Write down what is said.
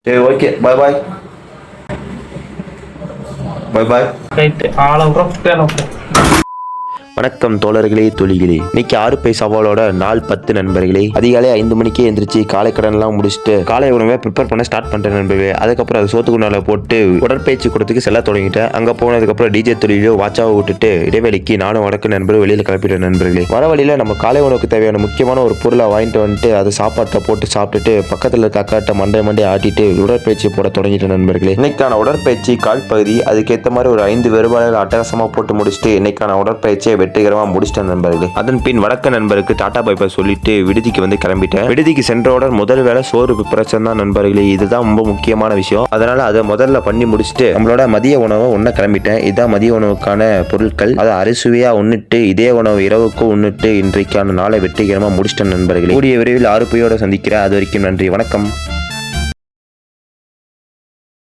சரி, ஓகே. பாய் பாய். பாய் பாய். ரைட்டு ஆளை விட்றோம். வணக்கம் தோழர்களே, தொழிகளே. இன்னைக்கு 6 பை சவாலோட நாள் 10 நண்பர்களே. அதிகாலை 5 மணிக்கே எந்திரிச்சு காலை கடன்லாம் முடிச்சுட்டு காலை உணவை ப்ரிப்பேர் பண்ண ஸ்டார்ட் பண்ணிட்டேன் நண்பர்களே. அதுக்கப்புறம் அது சோத்துக்குண்டால போட்டு உடற்பயிற்சி கொடுத்துக்கு செல்ல தொடங்கிட்டேன். அங்கே போனதுக்கப்புறம் டிஜே தொழிலோ வாட்சாவை விட்டுட்டு இடைவெளிக்கு நானும் வடக்கு நண்பர்கள் வெளியில் கிளப்பிட்டேன் நண்பர்களே. வர வழியில் நம்ம காலை உணவுக்கு தேவையான முக்கியமான ஒரு பொருளை வாங்கிட்டு வந்துட்டு அதை சாப்பாட்டை போட்டு சாப்பிட்டுட்டு பக்கத்தில் இருக்க அக்காட்ட மண்டை ஆட்டிட்டு உடற்பயிற்சி போட தொடங்கிட்டேன் நண்பர்களே. இன்னைக்கான உடற்பயிற்சி கால் பகுதி அதுக்கேற்ற மாதிரி ஒரு 5 வேறுபாடுகள் அட்டகாசமாக போட்டு முடிச்சுட்டு இன்னைக்கான உடற்பயிற்சியை வெற்றிகரமா முடிச்சிட்டேன் நண்பர்களே. அதன் பின் வடக்கு நண்பருக்கு டாடா பை பை சொல்லிட்டு விடுதிக்கு வந்து கிளம்பிட்டேன். விடுதிக்கு சென்றவுடன் முதல் வேலை சோறு ப்ரிப்பரேஷன் தான் நண்பர்களே. இதுதான் ரொம்ப முக்கியமான விஷயம். அதனால அதை முதல்ல பண்ணி முடிச்சுட்டு நம்மளோட மதிய உணவை உண்ண கிளம்பிட்டேன். இதுதான் மதிய உணவுக்கான பொருட்கள். அதை அரிசுவையா உண்ணிட்டு இதே உணவு இரவுக்கும் உண்ணிட்டு இன்றைக்கான நாளை வெற்றிகரமா முடிச்சிட்டேன் நண்பர்களே. கூடிய விரைவில் 6 பையோட சந்திக்கிறேன். அது வரைக்கும் நன்றி, வணக்கம்.